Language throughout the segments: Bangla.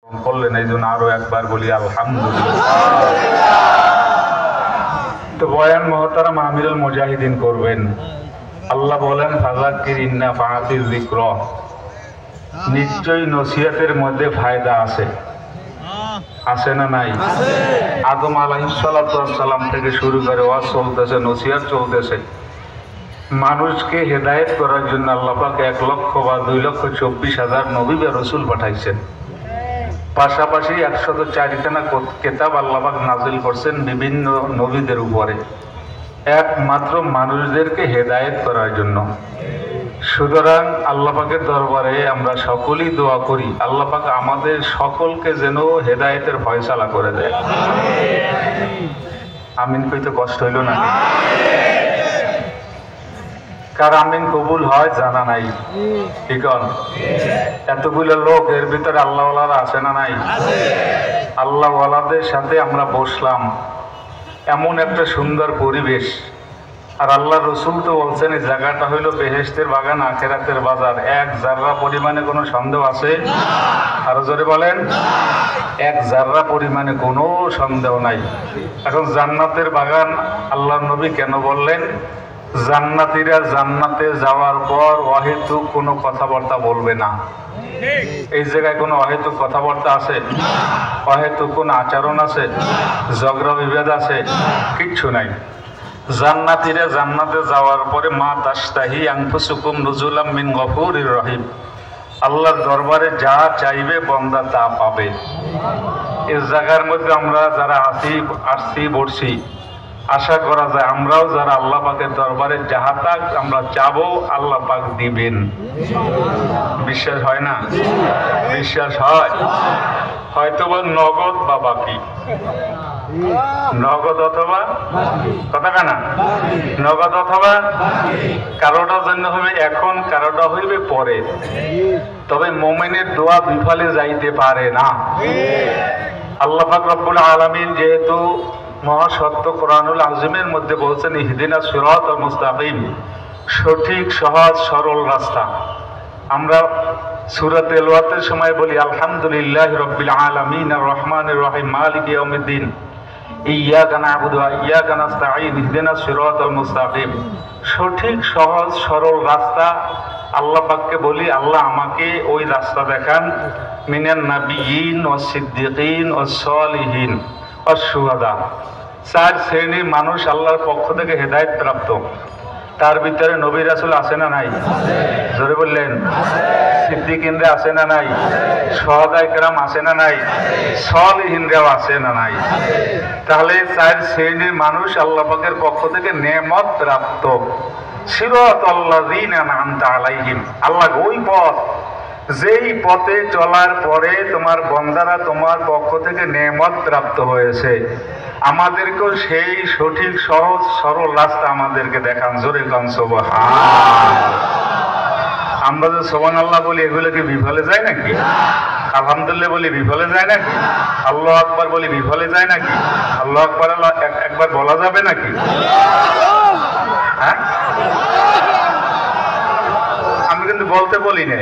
করলেন, এই জন্য আরো একবার বলি আলহামদুলিল্লাহ। তো বয়ান মুহতারাম আমিরুল মুজাহিদিন করবেন। আল্লাহ বলেন ফাযাক্কির ইন্না ফাআতিয যিকর, নিশ্চয়ই নসিহতের মধ্যে ফায়দা আছে। আছে না নাই? আদম আলাইহিস সালাতু ওয়াস সালাম থেকে শুরু করে ওয়াজ চলতেছে, নসিহত চলতেছে। মানুষকে হেদায়েত করার জন্য আল্লাহ পাক 1 লক্ষ বা 2,24,000 নবী বা রাসূল পাঠাইছেন। পাশাপাশি 104খানা কিতাব আল্লাহ পাক নাযিল করছেন বিভিন্ন নবীদের উপরে, একমাত্র মানুষদেরকে হেদায়েত করার জন্য। সুতরাং আল্লাহ পাকের দরবারে আমরা সকলেই দোয়া করি, আল্লাহ পাক আমাদের সকলকে যেন হেদায়েতের ফয়সালা করে দেয়। আমিন কইতে কষ্ট হইল না? কার আমিন কবুল হয় জানা নাই। ঠিক এতগুলো লোক, এর ভিতরে আল্লাহওয়ালারা আছে না নাই? আল্লাহওয়ালাদের সাথে আমরা বসলাম, এমন একটা সুন্দর পরিবেশ। আর আল্লাহ রসুল তো বলছেন এই জায়গাটা হইল বেহেশতের বাগান, আখিরাতের বাজার। 1 জাররা পরিমাণে কোনো সন্দেহ আছে? আরো জোরে বলেন। 1 জাররা পরিমাণে কোনো সন্দেহ নাই। এখন জান্নাতের বাগান আল্লাহ নবী কেন বললেন? জান্নাতীরা জান্নাতে যাওয়ার পর অহেতুক কোনো কথাবার্তা বলবে না। এই জায়গায় কোনো অহেতুক কথাবার্তা আছে? অহেতুক কোনো আচরণ আছে? ঝগড়া বিভেদ আছে? কিচ্ছু নাই। জান্নাতীরা জান্নাতে যাওয়ার পরে মা তাশতাহি আনফুসুকুম নুজুলাম মিন গফুরির রহিম, আল্লাহর দরবারে যা চাইবে বান্দা তা পাবে। এই জায়গার মধ্যে আমরা যারা আসছি বসছি, আশা করা যায় আমরাও যারা আল্লাহ পাকের দরবারে যাহা তাক আমরা চাবো আল্লাহ পাক দিবেন। বিশ্বাস হয় না? বিশ্বাস হয়? হয়তোবা নগদ বা বাকি, নগদ অথবা কথা কানা, নগদ অথবা কারোটার জন্য হইবে এখন, কারোটা হইবে পরে। তবে মুমিনের দোয়া বিফলে যাইতে পারে না। আল্লাহ পাক রব্বুল আলামিন যেহেতু মহাসত্য কোরআনুল আযীমের মধ্যে বলছেন ইহদিনাস সিরাতাল মুস্তাকিম, সঠিক সহজ সরল রাস্তা। আমরা সূরা তেলাওয়াতের সময় বলি আলহামদুলিল্লাহি রাব্বিল আলামিন আর রহমানির রহিম মালিকি ইয়াউমিদ্দিন ইয়্যাকা না'বুদু ওয়া ইয়্যাকা নাস্তাঈন ইহদিনাস সিরাতাল মুস্তাকিম। সঠিক সহজ সরল রাস্তা আল্লাহ পাককে বলি, আল্লাহ আমাকে ওই রাস্তা দেখান। মিনান নাবিয়্যিন ওয়াস সিদ্দিকিন ওয়াস সালিহিন ওয়াস শুহাদা। 4 শ্রেণীর মানুষ আল্লাহর পক্ষ থেকে হেদায়েত প্রাপ্ত। তার ভিতরে নবী রাসূল আছে না নাই? জোরে বললেন। সিদ্দিকিনরা আছে না নাই? শুহাদায়ে কেরাম আছে না নাই? সালিহিনরাও আছে না নাই? তাহলে 4 শ্রেণীর মানুষ আল্লাহ পাকের পক্ষ থেকে নেয়ামত প্রাপ্ত। সিরাতাল্লাযীনা আন'আমতা আলাইহিম, আল্লাহ ওই পথ, যেই পথে চলার পরে তোমার বান্দারা তোমার পক্ষ থেকে নেয়ামত প্রাপ্ত হয়েছে। আমাদেরকেও সেই সঠিক সহজ সরল রাস্তা আমাদেরকে দেখান। জোরে কান সুবহান। আমরা যে সুবহানাল্লাহ বলি, এগুলো কি বিফলে যায় নাকি? আলহামদুলিল্লাহ বলি বিফলে যায় নাকি? আল্লাহু আকবার বলি বিফলে যায় নাকি? আল্লাহু আকবার একবার বলা যাবে নাকি? হ্যাঁ, আমি কিন্তু বলতে বলি না,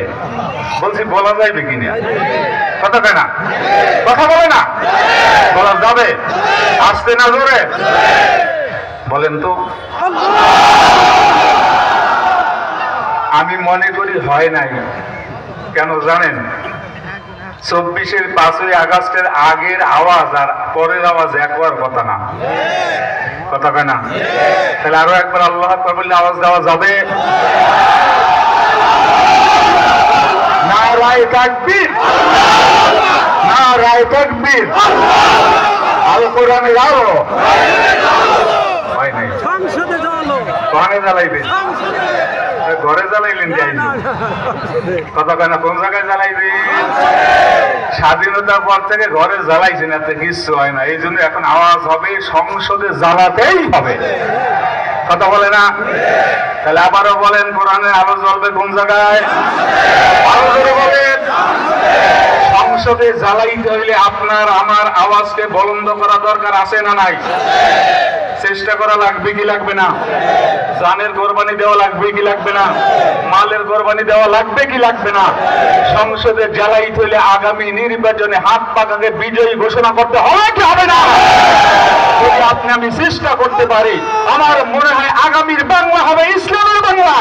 বলছি বলা যাবে কিনা। কথা কয় না? কথা বলে না? বলা যাবে? আসতে না জোরে বলেন তো। আমি মনে করি হয় নাই। কেন জানেন? 24-এর 5ই আগস্টের আগের আওয়াজ আর পরের আওয়াজ একবার কথা না। কথা কয় না? তাহলে আরো একবার আল্লাহু আকবার বললে আওয়াজ দেওয়া যাবে? নারায়ে তাকবীর, নারায়ে তাকবীর। আল কোরআনের আলো হয় নাই। সংসদে জ্বালালো, কোরআনে জ্বালাইবে, ঘরে জ্বালাইলেন যাই কথা কয় না? কোন জায়গায় জ্বালাইবে? স্বাধীনতার পর থেকে ঘরে জ্বালাইছেন, এতে কিচ্ছু হয় না। এই জন্য এখন আওয়াজ হবে, সংসদে জ্বালাতেই হবে। কথা বলে না? তাহলে আবারও বলেন, কোরআনের আলো জ্বলবে কোন জায়গায়? আরো জোরে বলেন। সংসদে জ্বালাইতে হইলে আপনার আমার আওয়াজকে বলন্দ করা দরকার আছে না নাই? চেষ্টা করা লাগবে কি লাগবে না? জানের কোরবানি দেওয়া লাগবে কি লাগবে না? মালের কোরবানি দেওয়া লাগবে কি লাগবে না? সংসদে জ্বালাই তুলে আগামী নির্বাচনে হাত পাকাকে বিজয়ী ঘোষণা করতে হবে কি হবে না? যদি আপনি আমি চেষ্টা করতে পারি, আমার মনে হয় আগামীর বাংলা হবে ইসলামের বাংলা,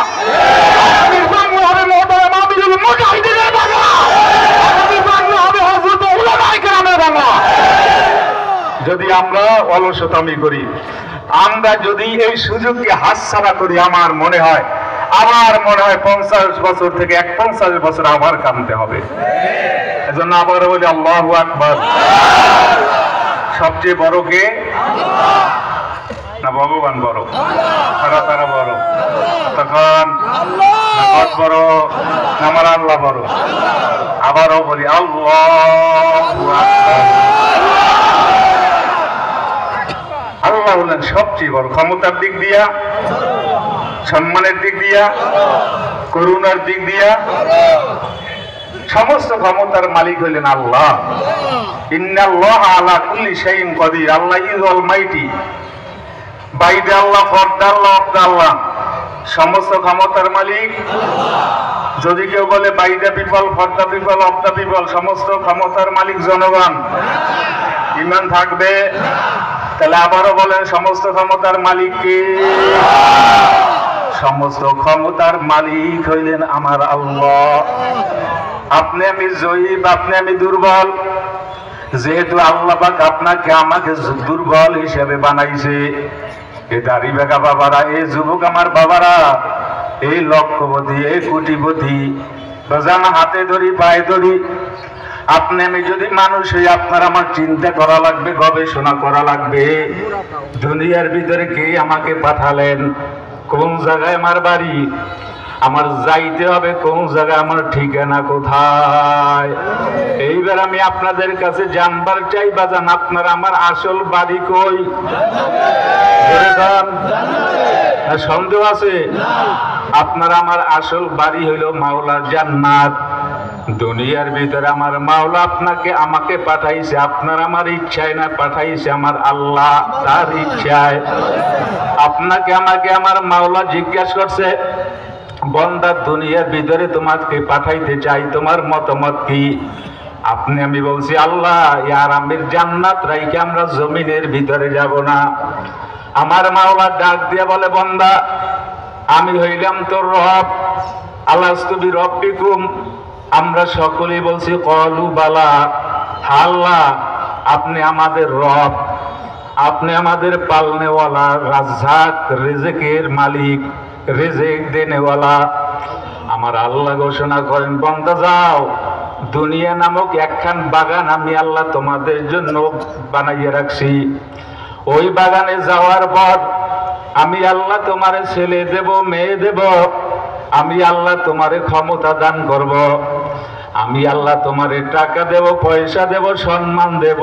আগামীর বাংলা হবে মোহতারাম আমিরুল মুজাহিদিনের বাংলা, আগামীর বাংলা হবে হযরত উলামায়ে কেরামের বাংলা। যদি আমরা অলসতামি করি, আমরা যদি এই সুযোগকে হাতছাড়া করি, আমার মনে হয় 50 বছর থেকে 51 বছর আবার কামতে হবে। এজন্য আবার বলি আল্লাহু আকবার। সবচেয়ে বড় কে? না ভগবান বড়? তারা বড়? তখন বড় না আমার আল্লাহ বড়? আবারও বলি আল্লাহু আকবার। আল্লাহ হলেন সবচেয়ে বড়, ক্ষমতার দিক দিয়া, সম্মানের দিক দিয়া, করুণার দিক দিয়া সমস্ত ক্ষমতার মালিক হইলেন আল্লাহ। ইন্নাল্লাহা আলা কুল্লি শাইইন কাদির। Allah is almighty. By the Allah, for the Allah, of the Allah. সমস্ত ক্ষমতার মালিক। যদি কেউ বলে by the people, for the people, of the people, সমস্ত ক্ষমতার মালিক জনগণ, ঈমান থাকবে? তাহলে আবারও বলেন সমস্ত ক্ষমতার মালিক কে? সমস্ত ক্ষমতার মালিক হইলেন আমার আল্লাহ। আপনি আমি জয়ীব, আপনি আমি দুর্বল। যেহেতু আল্লাহ পাক আপনাকে আমাকে দুর্বল হিসেবে বানাইছে, এই দাড়ি বেঁকা বাবারা, এই যুবক আমার বাবারা, এই লক্ষপতি, এই কোটিপতি, রোজানা হাতে ধরি পায়ে ধরি, আপনি আমি যদি মানুষ হই, আপনার আমার চিন্তা করা লাগবে, গবেষণা করা লাগবে, দুনিয়ার ভিতরে কে আমাকে পাঠালেন, কোন জায়গায় আমার বাড়ি, আমার যাইতে হবে কোন জায়গায়, আমার ঠিকানা কোথায়। এইবার আমি আপনাদের কাছে জানবার চাই বাজান, আপনার আমার আসল বাড়ি কই? সন্দেহ আছে? আপনার আমার আসল বাড়ি হইল মাওলার জান্নাত। দুনিয়ার ভিতরে আমার মাওলা আপনাকে আমাকে পাঠাইছে, আপনার আমার ইচ্ছায় না, পাঠাইছে আমার আল্লাহ তার ইচ্ছায়। আপনাকে আমাকে আমার মাওলা জিজ্ঞাসা করছে, বন্দা দুনিয়ার ভিতরে তোমাকে পাঠাইতে চাই, তোমার মতামত কি? আপনি আমি বলছি আল্লাহ ইয়ার আমির জান্নাত রাইকে আমরা জমিনের ভিতরে যাব না। আমার মাওলা ডাক দিয়ে বলে, বন্দা আমি হইলাম তোর রব, আলাস্তু বিরব্বিকুম। আমরা সকলেই বলছি ক্বালু বালা। আল্লাহ আপনি আমাদের রব, আপনি আমাদের পালনেওয়ালা, রাজ্জাক, রিজেকের মালিক, রিজেক দেনেওয়ালা। আমার আল্লাহ ঘোষণা করেন, বান্দা যাও, দুনিয়া নামক একখান বাগান আমি আল্লাহ তোমাদের জন্য বানাইয়ে রাখছি। ওই বাগানে যাওয়ার পর আমি আল্লাহ তোমারে ছেলে দেব, মেয়ে দেব, আমি আল্লাহ তোমারে ক্ষমতা দান করব, আমি আল্লাহ তোমারে টাকা দেব, পয়সা দেব, সম্মান দেব।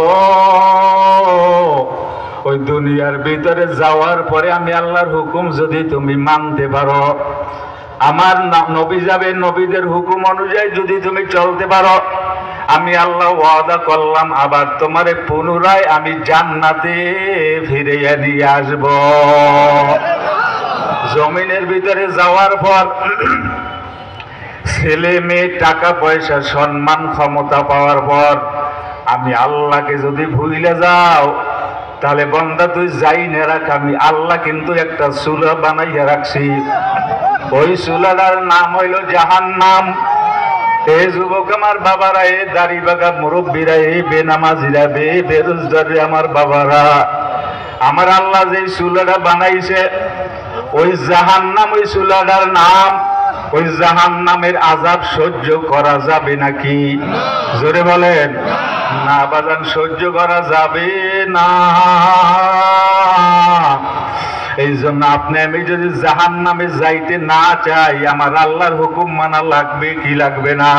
ওই দুনিয়ার ভিতরে যাওয়ার পরে আমি আল্লাহর হুকুম যদি তুমি মানতে পারো, আমার নবী যাবে, নবীদের হুকুম অনুযায়ী যদি তুমি চলতে পারো, আমি আল্লাহ ওয়াদা করলাম আবার তোমারে পুনরায় আমি জান্নাতে ফিরিয়ে নিয়ে আসব। জমিনের ভিতরে যাওয়ার পর ছেলে মেয়ে, টাকা পয়সা, সম্মান, ক্ষমতা পাওয়ার পর আমি আল্লাহকে যদি ভুলে যাও, তাহলে বন্দা তুই যাই না রাখ, আমি আল্লাহ কিন্তু একটা চুলা বানাইয়া রাখছি। ওই চুলাটার নাম হইল জাহান্নাম। এই যুবক আমার বাবারা, এই দাড়ি বাগা মুরব্বীরা, এই বেনামাজিরা, বেরোজগার আমার বাবারা, আমার আল্লাহ যে চুলাটা বানাইছে ওই জাহান্নাম, ওই চুলাটার নাম। ওই জাহান্নামের আযাব সহ্য করা যাবে নাকি? জোরে বলেন না বাজান, সহ্য করা যাবে না। এই জন্য আপনি আমি যদি জাহান্নামে যাইতে না চাই, আমার আল্লাহর হুকুম মানা লাগবে কি লাগবে না?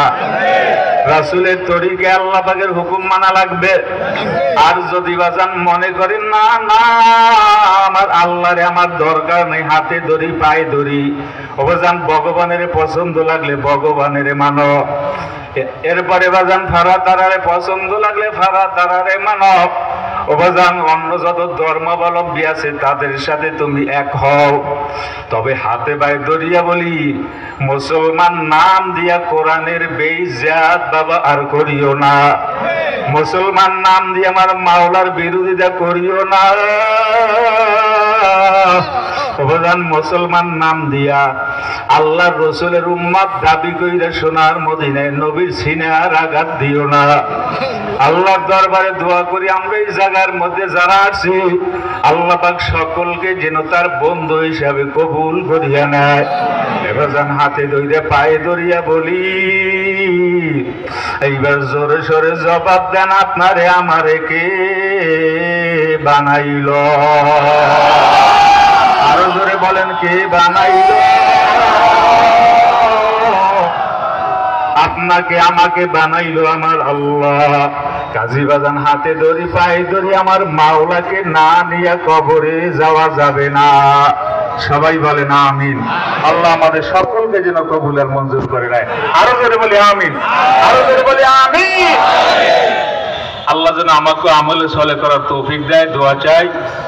রাসূলের তরিকে আল্লাহ পাকের হুকুম মানা লাগবে। আর যদি বাজান মনে করেন না না আমার আল্লাহরে আমার দরকার নেই, হাতে ধরি পায়ে ধরি, বাজান ভগবানের পছন্দ লাগলে ভগবানের মানো, এরপরে বাজান ফারা তারারে পছন্দ লাগলে ফারা তারারে মানো। ওবাজান অন্য যত ধর্মাবলম্বী আছে তাদের সাথে তুমি এক হও, তবে হাতে পায়ে ধরিয়া বলি মুসলমান নাম দিয়া কোরআনের বেইজ্জাত বাবা আর করিও না। মুসলমান নাম দিয়ে আমার মাওলার বিরোধিতা করিও না। ওবাজান মুসলমান নাম দিয়া আল্লাহর রসুলের উম্মত দাবি কইরা সোনার মদিনায় নবীর সিনার আঘাত দিও না। আল্লাহর দরবারে দোয়া করি আমরা এই জায়গার মধ্যে যারা আছি আল্লাহ পাক সকলকে যেন তার বন্ধু হিসাবে কবুল করিয়া নেয়। এবার যান হাতে ধরিয়া পায়ে ধরিয়া বলি এইবার জোরে সোরে জবাব দেন আপনারে আমারে কে বানাইল? আরো জোরে বলেন কে বানাইল? আপনাকে আমাকে বানাইলো আমার আল্লাহ। কাজী বাজান হাতে ধরি পায়ে ধরি আমার মাওলাকে না নিয়ে কবরে যাওয়া যাবে না। সবাই বলে না আমিন। আল্লাহ আমাদের সকলকে যেন কবুল আর মঞ্জুর করে নেয়। আরো জোরে বলি আমিন, আরো জোরে বলি আমিন। আল্লাহ যেন আমাকে আমলে সলে করার তৌফিক দেয়, দোয়া চাই।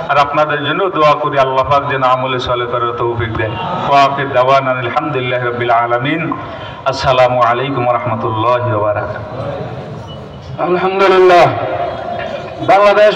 আর আপনাদের জন্য দোয়া করি আল্লাহ পাক যেন আমলে সলে করার তৌফিক দেয়। ওয়া আখির দাওয়ানা আলহামদুলিল্লাহি রাব্বিল আলামিন। আসসালামু আলাইকুম ওয়া রাহমাতুল্লাহি ওয়া বারাকাতুহু। আলহামদুলিল্লাহ। বাংলাদেশ